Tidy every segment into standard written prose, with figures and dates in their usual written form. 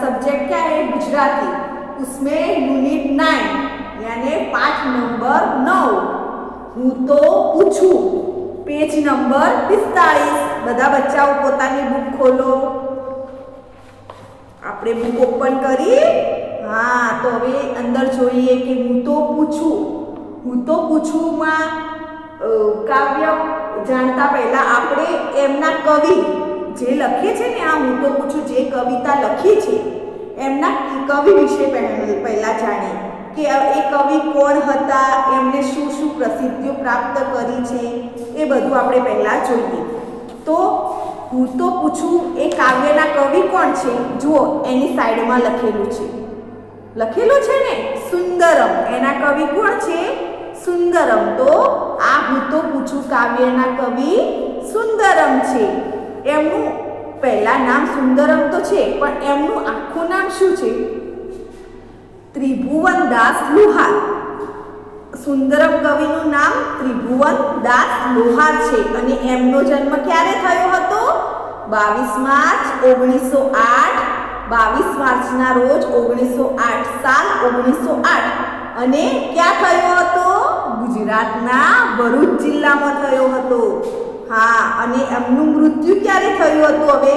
Subject क्या है? गुजराती। उसमें यूनिट 9 यानी पाठ नंबर 9 હું તો પૂછું, પેજ નંબર 45। બધા બચ્ચાઓ પોતાની બુક ખોલો। આપણે બુક ઓપન કરી। હા, તો હવે અંદર જોઈએ કે હું તો પૂછું। હું તો પૂછુંમાં કાવ્ય જાણતા પહેલા આપણે એમના કવિ જે લખે છે ને, આ હું તો પૂછું જે કવિતા લખી છે એમના કવિ વિશે પહેલા જાણીએ કે એ કવિ કોણ હતા, એમને શું શું પ્રસિદ્ધિઓ પ્રાપ્ત કરી છે, એ બધું આપણે પહેલા જોઈએ। તો હું તો પૂછું એ કાવ્યના કવિ કોણ છે? જુઓ, એની સાઈડમાં લખેલું છે ને સુંદરમ। એના કવિ કોણ છે? સુંદરમ। તો આ હું તો પૂછું કાવ્યના કવિ સુંદરમ છે। એમનું પહેલા નામ સુંદરમ તો છે, પણ એમનું આખું નામ શું છે? ત્રિભુવનદાસ લુહાર। સુંદરમ કવિનું નામ ત્રિભુવનદાસ લુહાર છે અને એમનો જન્મ ક્યારે થયો હતો? 22 માર્ચ 1908। 22 માર્ચના રોજ 1908 સાલ 1908 અને ક્યાં થયો હતો? ગુજરાતના ભરૂચ જિલ્લામાં થયો હતો। હા, અને એમનું મૃત્યુ ક્યારે થયું હતું? હવે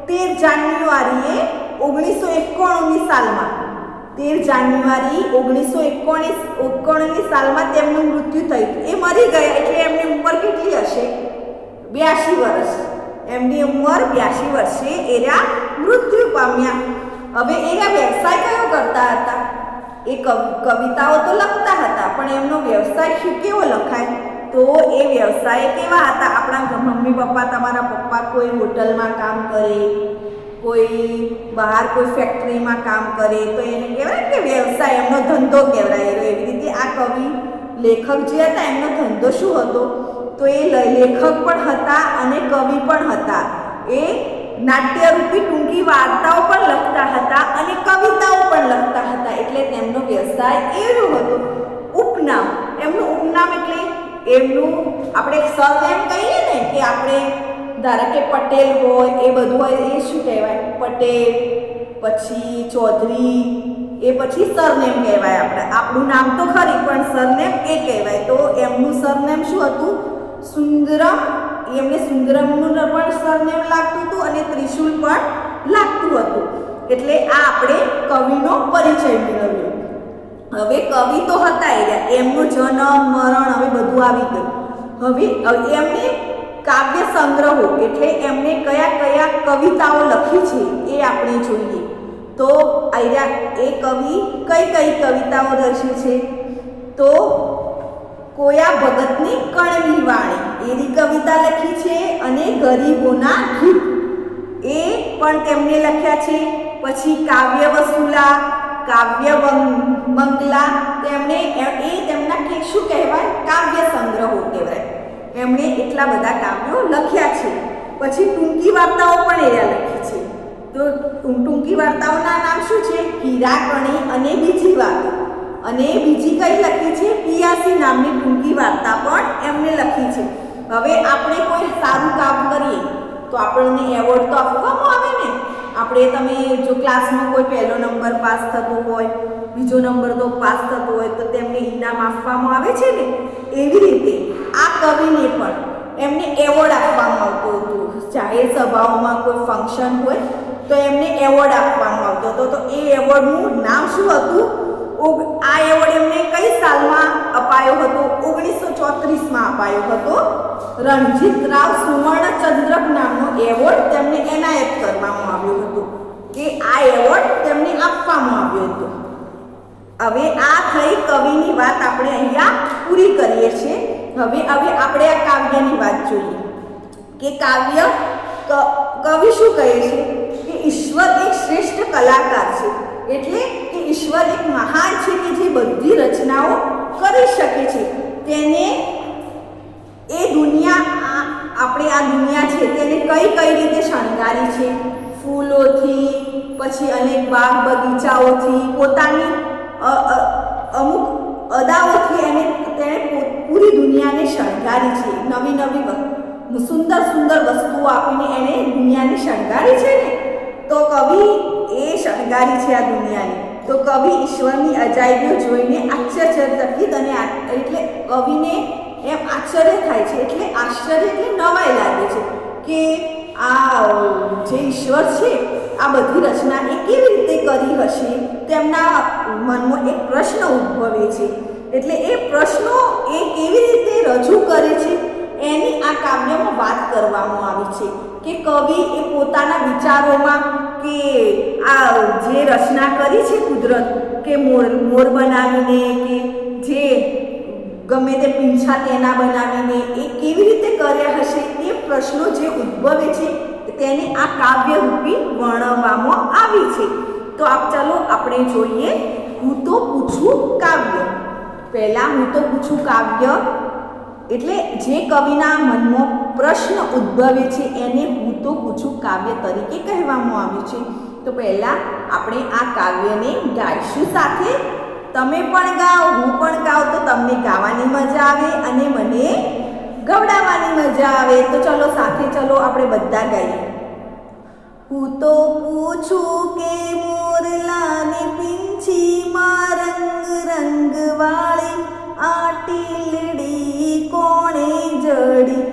13 જાન્યુઆરીએ 1991 સાલમાં। 13 જાન્યુઆરી 1991 સાલમાં તેમનું મૃત્યુ થયું। એ મરી ગયા એટલે એમની ઉંમર કેટલી હશે? 82 વર્ષ। એમની ઉંમર 82 વર્ષે એરા મૃત્યુ પામ્યા। હવે એના વ્યવસાય કયો કરતા હતા? એ કવિતાઓ તો લખતા હતા, પણ એમનો વ્યવસાય કેવો લખાય? તો એ વ્યવસાય કેવા હતા? આપણા મમ્મી પપ્પા, તમારા પપ્પા કોઈ હોટલમાં કામ કરે, કોઈ બહાર કોઈ ફેક્ટરીમાં કામ કરે, તો એને કહેવાય કે વ્યવસાય, એમનો ધંધો કહેવાય। એવી રીતે આ કવિ લેખક જે હતા એમનો ધંધો શું હતો? તો એ લેખક પણ હતા અને કવિ પણ હતા। એ નાટ્યરૂપી ટૂંકી વાર્તાઓ પણ લખતા હતા અને કવિતાઓ પણ લખતા હતા, એટલે તેમનો વ્યવસાય એવો હતો। ઉપનામ, એમનું ઉપનામ એટલે એમનું આપણે સરનેમ કહીએ ને, કે આપણે ધારો કે પટેલ હોય એ બધું હોય, એ શું કહેવાય? પટેલ, પછી ચૌધરી, એ પછી સરનેમ કહેવાય। આપણું નામ તો ખરી, પણ સરનેમ એ કહેવાય। તો એમનું સરનેમ શું હતું? સુંદરમ। એમને સુંદરમનું પણ સરનેમ લાગતું હતું અને ત્રિશુલ પણ લાગતું હતું। એટલે આ આપણે કવિનો પરિચય મેળવ્યો। હવે કવિ તો હતા એમનો જન્મ, મરણ, હવે બધું આવી ગયું। હવે એમને કાવ્ય સંગ્રહો એટલે એમને કયા કયા કવિતાઓ લખી છે એ આપણે જોઈએ। તો એ કવિ કઈ કઈ કવિતાઓ રચી છે? તો કોયા ભગતની કણવી વાણી એવી કવિતા લખી છે અને ગરીબોના ગીત એ પણ તેમને લખ્યા છે। પછી કાવ્ય વસુલા, કાવ્ય મંગલા, તેમણે એ તેમના કે શું કહેવાય? કાવ્ય સંગ્રહો કહેવાય। એમણે એટલા બધા કાવ્યો લખ્યા છે। પછી ટૂંકી વાર્તાઓ પણ એયા લખી છે। તો ટૂંકી વાર્તાઓના નામ શું છે? હીરાકણી અને બીજી વાતો। અને બીજી કઈ લખી છે? પિયાસી નામની ટૂંકી વાર્તા પણ એમણે લખી છે। હવે આપણે કોઈ સારું કામ કરીએ તો આપણને એવોર્ડ તો આપવામાં આવે ને। આપણે તમે જો ક્લાસમાં કોઈ પહેલો નંબર પાસ થતો હોય, બીજો નંબર તો પાસ થતો હોય, તો તેમને ઇનામ આપવામાં આવે છે ને। એવી રીતે આ કવિને પણ એમને એવોર્ડ આપવામાં આવતો હતો। જાહેર સભાઓમાં કોઈ ફંક્શન હોય તો એમને એવોર્ડ આપવામાં આવતો હતો। તો એ એવોર્ડનું નામ શું હતું? આ એવોર્ડ એમને કઈ સાલમાં અપાયો હતો? 1934માં અપાયો હતો। રણજીતરાવ સુવર્ણચંદ્રક નામનો એવોર્ડ તેમને એનાયત કરવામાં આવ્યો હતો, કે આ એવોર્ડ તેમને આપવામાં આવ્યો હતો। હવે આ થઈ કવિની વાત આપણે અહીંયા પૂરી કરીએ છીએ। હવે આપણે આ કાવ્યની વાત જોઈએ કે કાવ્ય કવિ શું કહે છે? કે ઈશ્વર એક શ્રેષ્ઠ કલાકાર છે, એટલે કે ઈશ્વર એક મહાન છે કે જે બધી રચનાઓ કરી શકે છે। તેને એ દુનિયા, આપણે આ દુનિયા છે તેને કઈ કઈ રીતે શણગારી છે? ફૂલોથી, પછી અનેક બાગ બગીચાઓથી, પોતાની અમુક અદાઓથી તેણે પૂરી દુનિયાને શણગારી છે। નવી નવી સુંદર સુંદર વસ્તુઓ આપીને એણે દુનિયાને શણગારી છે ને। તો કવિ એ શણગારી છે આ દુનિયાની. તો કવિ ઈશ્વરની અજાયબીઓ જોઈને આશ્ચર્યચકિત અને એટલે કવિને એમ આશ્ચર્ય થાય છે, એટલે આશ્ચર્ય એટલે નવાઈ લાગે છે કે આ જે ઈશ્વર છે આ બધી રચના એ કેવી રીતે કરી હશે. તેમના મનમાં એક પ્રશ્ન ઉદ્ભવે છે. એટલે એ પ્રશ્નો એ કેવી રીતે રજૂ કરે છે એની આ કાવ્યમાં વાત કરવામાં આવી છે કે કવિ એ પોતાના વિચારોમાં કે આ જે રચના કરી છે કુદરત, કે મોર બનાવીને કે જે ગમે તે પીંછા તેના બનાવીને એ કેવી રીતે કર્યા હશે, એ પ્રશ્નો જે ઉદ્ભવે છે તેને આ કાવ્યરૂપી વર્ણવવામાં આવી છે. તો ચાલો આપણે જોઈએ હું તો પૂછું કાવ્ય. પહેલા હું તો પૂછું કાવ્ય એટલે જે કવિના મનમાં પ્રશ્ન ઉદ્ભવે છે એને હું તો પૂછું કાવ્ય તરીકે કહેવામાં આવ્યું છે. તો પહેલાં આપણે આ કાવ્યને ગાઈશું સાથે. તમે પણ ગાઓ, હું પણ ગાઉં, તો તમને ગાવાની મજા આવે અને મને ગવડાવવાની મજા આવે. તો ચલો સાથે ચલો આપણે બધા ગાઈએ. હું તો પૂછું કે મોરલાની પીંછીમાં રંગ રંગ વાળી આ ટીલડી કોણે જડી.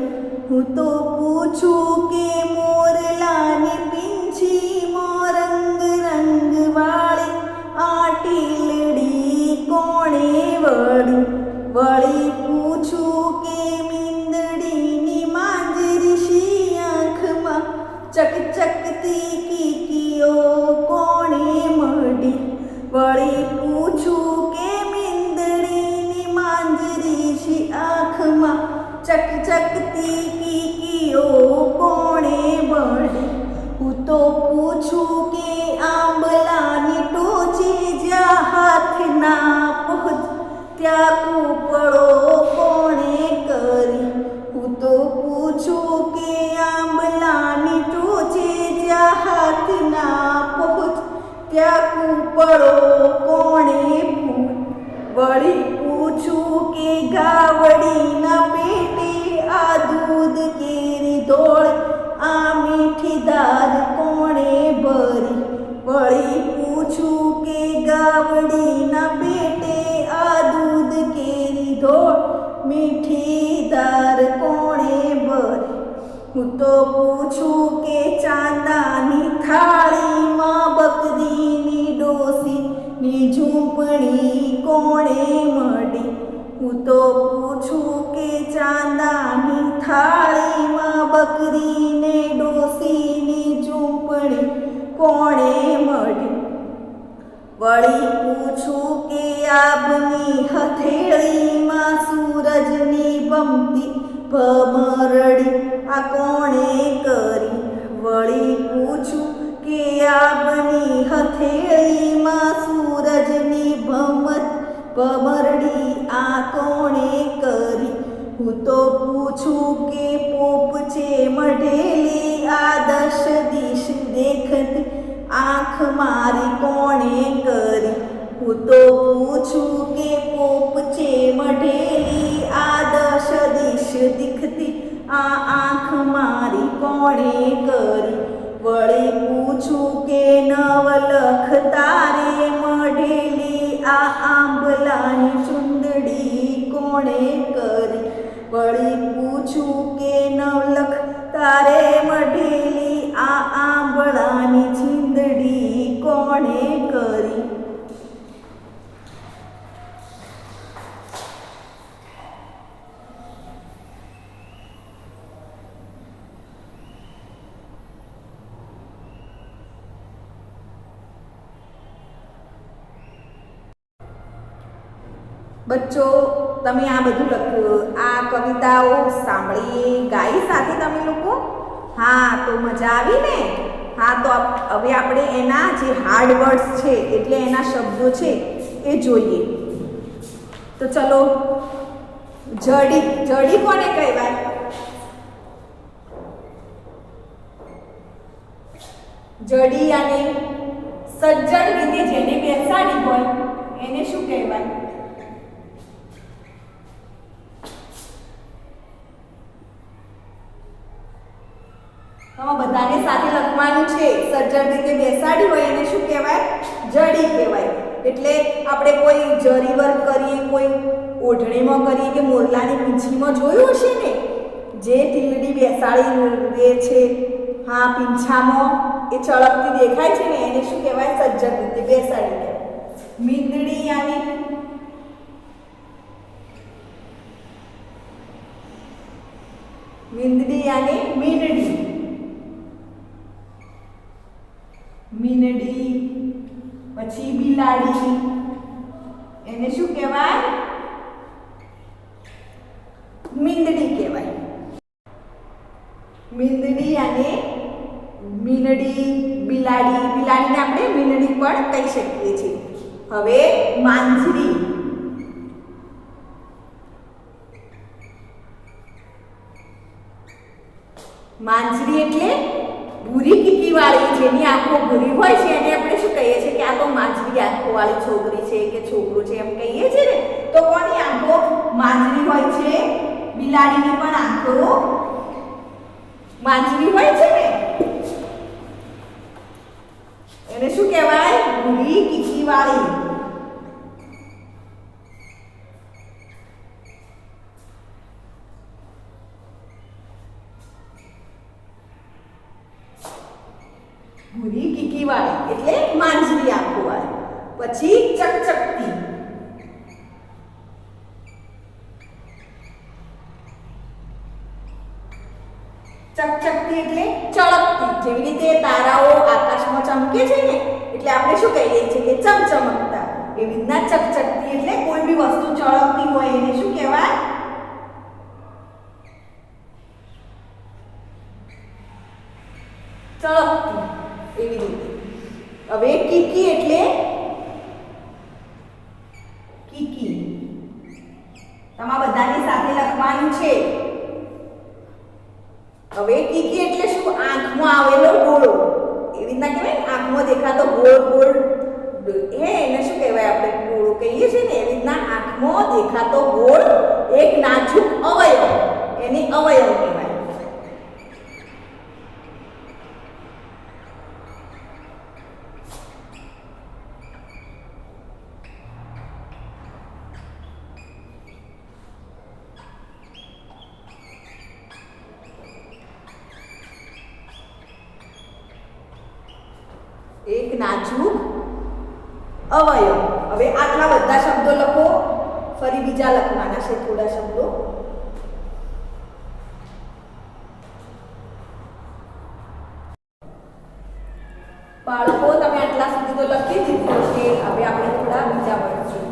હું તો પૂછું કે મોરલાની પીંછીમાં રંગ રંગ વાળી આ ટીલડી કોણે વળી. વળી પૂછું કે મીંદડીની માંજરી શી આંખમાં ચકચકતી કીકીઓ કોણે મળી. વળી પૂછું કે મીંદડીની માંજરી શી આંખમાં ચકચકતી કીકીઓ કોણે મળી. હું તો પૂછું કે આંબલાની ટોચે જ્યાં હાથ ના પહોંચ ત્યાં કૂપળો કોણે કરી. હું તો પૂછું કે આંબલાની ટોચે જ્યાં હાથ ના પહોંચ ત્યાં કૂપળો કોણે ફૂલ. વળી પૂછું કે ગાવડીના પેટે આ દૂધ કેરી ધોળ આ મીઠી દાદ કોણે ભરી. વળી પૂછું કે ગાવડીના પેટે આ દૂધ કેરી ધોળ મીઠી દાર કોણે ભરી. હું તો પૂછું કે ચાંદાની થાળીમાં બકરીની ડોસીની ઝૂંપણી કોણે મળી. હું તો પૂછું કે ચાંદાની થાળીમાં બકરીને ડોસીની ઝૂંપણી કોણે મળી. વળી પૂછું કે આબની હથેળીમાં સૂરજની ભમતી ભમરડી આ કોણે કરી. વળી પૂછું કે આબની હથેળીમાં સૂરજની ભમરડી આ કોણે કરી. હું તો પૂછું કે પોપ છે મઢેલી આ દશ દિશ દેખતી આંખ મારી કોણે કરી. હું તો પૂછું કે પોપ છે મઢેલી આ દશ દિશ દીખતી આ આંખ મારી કોણે કરી. વળી પૂછું કે નવલખ તારે મઢેલી આ આંબલાની ચુંદડી કોણે કરી. વળી પૂછું કે નવલખ તારે મઢેલી આ આંબળાની ચીંદડી કોણે કરી. બચ્ચો તમે આ બધું આ કવિતાઓ સાંભળી ગાઈ સાથે તમે લોકો? હા, તો મજા આવી ને? હા, તો હવે આપણે એના જે હાર્ડ વર્ડ્સ છે એટલે એના શબ્દો છે એ જોઈએ. તો ચલો, જડી. જડી કોને કહેવાય? જડી અને સજ્જડ રીતે જેને બેસાડી હોય એને શું કહેવાય? આમાં બધાને સાથે લખવાનું છે. સજ્જડ રીતે બેસાડી હોય એને શું કહેવાય? જડી કહેવાય. એટલે આપણે કોઈ જરી વર્ક કરીએ, કોઈ ઓઢણીમાં કરીએ કે મોરલાની પીંછીમાં જોયું હશે ને, જે ટીલડી બેસાડી દે છે, હા, પીંછામાં એ ચળકતી દેખાય છે ને, એને શું કહેવાય? સજ્જડ રીતે બેસાડી કહેવાય. મીંદડી યાની મીંડડી. મીંડડી પછી બિલાડી, એને શું કહેવાય? મીંદડી કહેવાય. મીંદડી અને મીંડડી, બિલાડી, બિલાડીને આપણે મીંડડી પણ કહી શકીએ છીએ. હવે માંજરી. માંજરી એટલે ભૂરી કીકી વાળી, જેની આંખો ભૂરી હોય છે એને આપણે શું કહીએ છીએ? કે આ તો માંજરી આંખો વાળી છોકરી છે કે છોકરો છે એમ કહીએ છીએ ને. તો કોની આંખો માંજરી હોય છે? બિલાડીની પણ આંખો માંજરી હોય છે ને, એને શું કહેવાય? ભૂરી કીકી વાળી. ભૂરી કીકી વાળી એટલે માંજરી આંખો વાળી. પછી ચકચકતી. ચકચકતી એટલે ચળકતી. જેવી રીતે તારાઓ આકાશમાં ચમકે છે ને, એટલે આપણે શું કહીએ છીએ? કે ચમચમકતા. એવી રીતના ચકચકતી એટલે કોઈ બી વસ્તુ ચળકતી હોય એને શું કહેવાય? ચળકતી. એવી રીતે. હવે કીકી એટલે કીકી. તમારા બધાની સાથે લખવાનું છે. હવે કીકી એટલે શું? આંખમાં આવેલો ડોળો. એવી રીતના કહેવાય ને, આંખમાં દેખાતો ગોળ ગોળ એને શું કહેવાય? આપણે ડોળો કહીએ છીએ ને. એવી રીતના આંખમાં દેખાતો ગોળ એક નાજુક અવયવ, એને અવયવ કહેવાય. એક નાજુક અવયવ. હવે આટલા બધા શબ્દો લખો. ફરી બીજા લખવાના છે થોડા શબ્દો. બાળકો તમે આટલા સુધી તો લખી દીધું છે. હવે આપણે થોડા બીજા વર્ડ જોઈએ.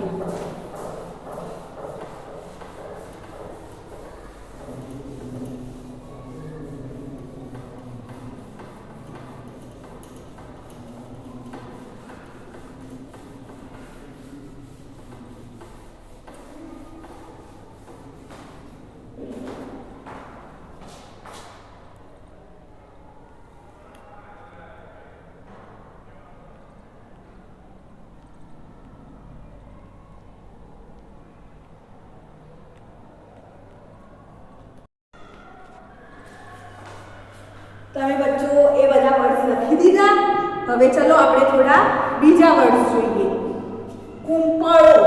તમે બચ્ચો એ બધા વર્ડ્સ લખી દીધા. હવે ચલો આપણે થોડા બીજા વર્ડ્સ જોઈએ. કુંપળો.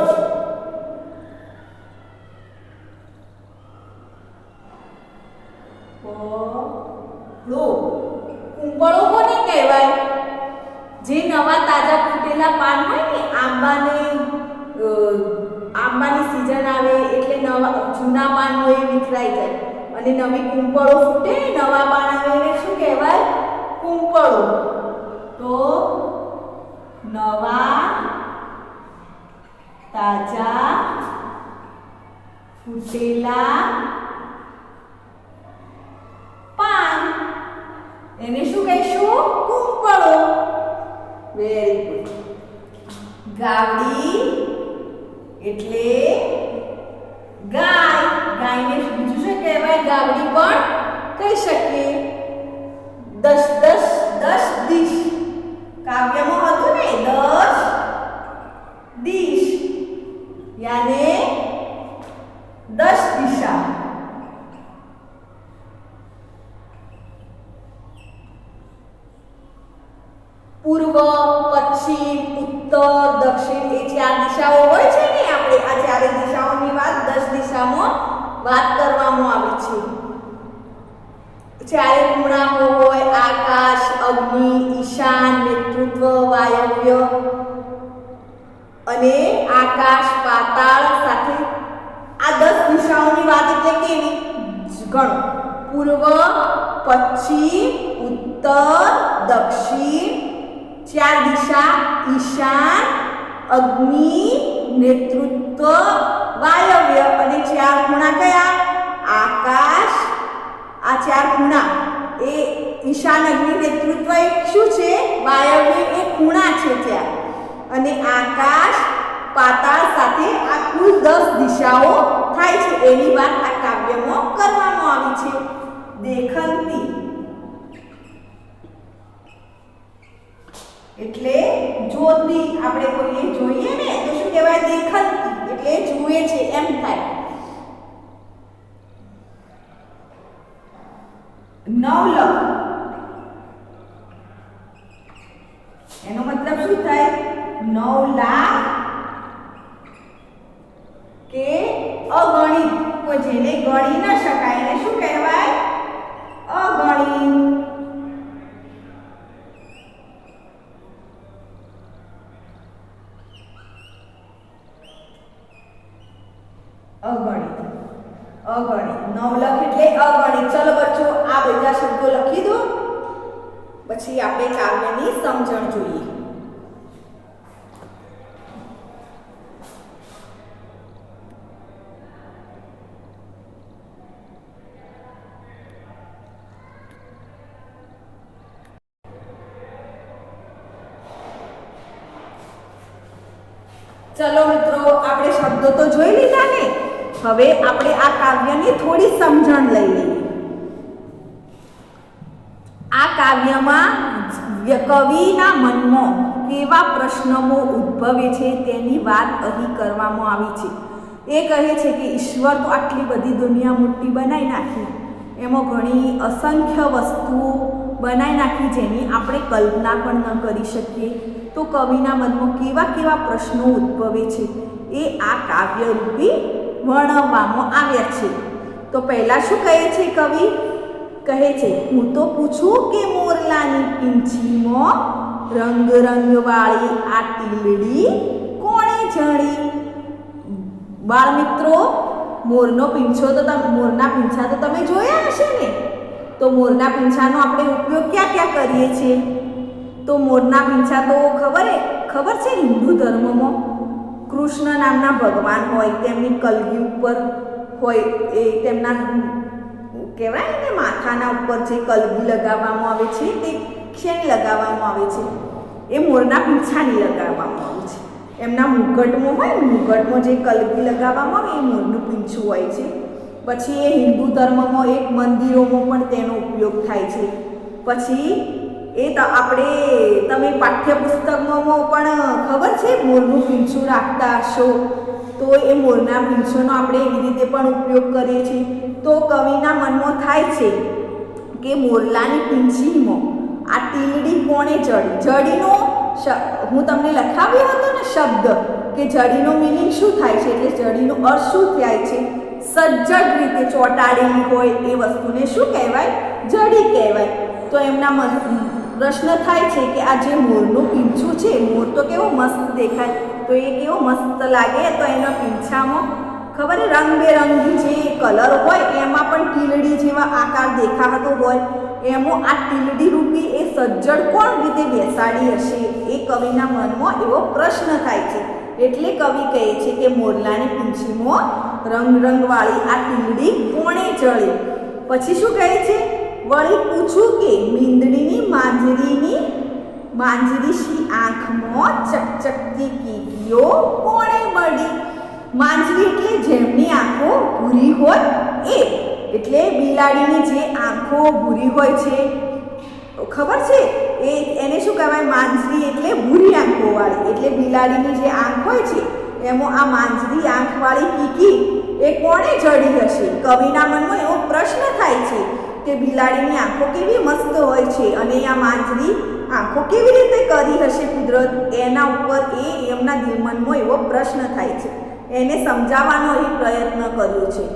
કુંપળો કોને કહેવાય? જે નવા તાજા ફૂટેલા પાન હોય ને, આંબાની સીઝન આવે એટલે નવા જૂના પાન હોય એ વિખરાઈ જાય અને નવી કુંપળો ફૂટે, નવા પાન આવે એને શું કહેવાય? કુંપળો. તો નવા તાજા ફૂટેલા પાન, એને શું કહીશું? કુંપળો. Very good. ગાવડી એટલે ગાય. ગાયને બીજું શું કહેવાય? ગાવડી પણ કહી શકીએ. દસ દિશ. કાવ્યમાં હતું ને 10 દિશ, યાને 10 દિશા. પૂર્વ, પશ્ચિમ, ઉત્તર, દક્ષિણ એ ચાર દિશાઓ હોય છે ને, આપણે આ ચારે દિશાઓની વાત 10 દિશામાં વાત કરવામાં આવી છે. ચારે ખૂણાઓ હોય આકાશ, અગ્નિ, ઈશાન, નેતૃત્વ, વાયવ્ય અને આકાશ, પાતાળ સાથે આ 10 દિશાઓની વાત એટલે કેવી? ગણો. પૂર્વ, પશ્ચિમ, ઉત્તર, દક્ષિણ, ચાર દિશા, ઈશાન, અગ્નિ, નેતૃત્વ, વાયવ્ય અને ચાર ખૂણા કયા? આકાશ. આ ચાર ખૂણા એ ઈશાન, અગ્નિ, નેતૃત્વ એ શું છે? વાયવ્ય એ ખૂણા છે ચાર. અને આકાશ, પાતાળ સાથે આ કુલ 10 દિશાઓ થાય છે. એની વાત આ કાવ્યમાં કરવામાં આવી છે. દેખંતી એટલે જોતી. આપણે કોઈને જોઈએ ને તો શું કહેવાય? દેખંતી એટલે જુએ છે એમ થાય. નવલખ એનો મતલબ શું થાય? 9 લાખ કે અગણિત. કોઈ જેને ગણી ન શકાય એને શું કહેવાય? અગણિત. અગણિત. અગણિત. નવલખ એટલે અગણિત. ચલો બચ્ચો આ બધા શબ્દો લખી દો, પછી આપણે કાવ્યની સમજણ જોઈએ. ચલો મિત્રો, આપણે શબ્દો તો જોઈ લીધા ને. હવે આપણે આ કાવ્યની થોડી સમજણ લઈ લઈએ. આ કાવ્યમાં કવિના મનમાં કેવા પ્રશ્નો ઉદ્ભવે છે તેની વાત અહીં કરવામાં આવી છે. એ કહે છે કે ઈશ્વર તો આટલી બધી દુનિયા મોટી બનાવી નાખી, એમાં ઘણી અસંખ્ય વસ્તુઓ બનાવી નાખી જેની આપણે કલ્પના પણ ન કરી શકીએ. તો કવિના મનમાં કેવા કેવા પ્રશ્નો ઉદ્ભવે છે એ આ કાવ્યરૂપી વર્ણવવામાં આવ્યા છે. તો પહેલા શું કહે છે કવિ? કહે છે, હું તો પૂછું કે મોરલાની પીંછીમાં રંગ રંગવાળી આ ટીલડી કોણે જડી? બાળ મિત્રો, મોરનો પીંછો તો મોરના પીંછા તો તમે જોયા હશે ને. તો મોરના પીંછાનો આપણે ઉપયોગ ક્યાં ક્યાં કરીએ છીએ? તો મોરના પીંછા તો ખબર છે હિન્દુ ધર્મમાં કૃષ્ણ નામના ભગવાન હોય, તેમની કલગી ઉપર હોય, એ તેમના કહેવાય ને માથાના ઉપર જે કલગી લગાવવામાં આવે છે તે શેની લગાવવામાં આવે છે? એ મોરના પીંછાની લગાવવામાં આવે છે. એમના મુગટમાં હોય, મુગટમાં જે કલગી લગાવવામાં આવે એ મોરનું પીંછું હોય છે. પછી એ હિન્દુ ધર્મમાં એક મંદિરોમાં પણ તેનો ઉપયોગ થાય છે. પછી તમે પાઠ્યપુસ્તકમાં પણ ખબર છે મોરનું પીંછું રાખતા હશો. તો એ મોરના પીંછોનો આપણે એવી રીતે પણ ઉપયોગ કરીએ છીએ. તો કવિના મનમાં થાય છે કે મોરલાની પીંછીમાં આ ટીલડી કોણે જડી? જડીનો હું તમને લખાવ્યો હતો ને શબ્દ કે જડીનો મિનિંગ શું થાય છે, એટલે જડીનો અર્થ શું થાય છે? સજ્જડ રીતે ચોંટાડેલી હોય એ વસ્તુને શું કહેવાય? જડી કહેવાય. તો એમના પ્રશ્ન થાય છે કે આ જે મોરનું પીંછું છે, મોર તો કેવો મસ્ત દેખાય, તો એ કેવો મસ્ત લાગે. તો એના પીંછામાં ખબર રંગબેરંગી જે કલર હોય એમાં પણ ટીલડી જેવા આકાર દેખાતો હોય. એમાં આ ટીલડી રૂપી એ સજ્જડ કોણ રીતે બેસાડી હશે? એ કવિના મનમાં એવો પ્રશ્ન થાય છે. એટલે કવિ કહે છે કે મોરલાની પીંછીમાં રંગવાળી આ ટીલડી કોણે જડી? પછી શું કહે છે? વળી પૂછું કે મીંદડીની માંજરી આંખમાં ચકચકતી કીકીઓ કોણે મળી? માંજરી એટલે જેમની આંખો ભૂરી હોય એ, એટલે બિલાડીની જે આંખો ભૂરી હોય છે, ખબર છે એને શું કહેવાય? માંજરી એટલે ભૂરી આંખો વાળી. એટલે બિલાડીની જે આંખ હોય છે એમાં આ માંજરી આંખવાળી કીકી એ કોણે જડી હશે? કવિના મનમાં એવો પ્રશ્ન થાય છે કે બિલાડીની આંખો કેવી મસ્ત હોય છે અને આ માંજરી આંખો કેવી રીતે કરી હશે કુદરત? એના ઉપર એમના દિલમનમાં એવો પ્રશ્ન થાય છે. એને સમજાવવાનો એ પ્રયત્ન કર્યો છે.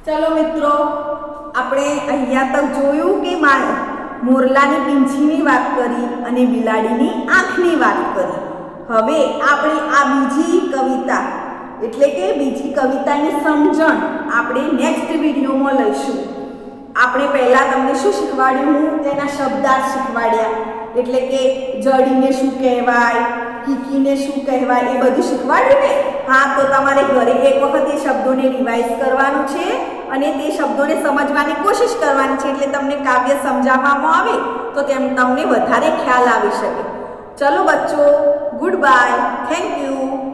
ચલો મિત્રો, આપણે અહીંયા તક જોયું કે મોરલાની પીંછીની વાત કરી અને બિલાડીની આંખની વાત કરી. હવે આપણે આ બીજી કવિતા એટલે કે બીજી કવિતાની સમજણ આપણે નેક્સ્ટ વિડીયોમાં લઈશું. આપણે પહેલાં તમને શું શીખવાડ્યું? હું તેના શબ્દાર્થ શીખવાડ્યા, એટલે કે જડીને શું કહેવાય, કીકીને શું કહેવાય, એ બધું શીખવાડ્યું ને? હા, તો તમારે ઘરે એક વખત એ શબ્દોને રિવાઇઝ કરવાનું છે અને તે શબ્દોને સમજવાની કોશિશ કરવાની છે, એટલે તમને કાવ્ય સમજાવવામાં આવે તો તમને વધારે ખ્યાલ આવી શકે. ચલો બચ્ચો, ગુડ બાય, થેન્ક યુ.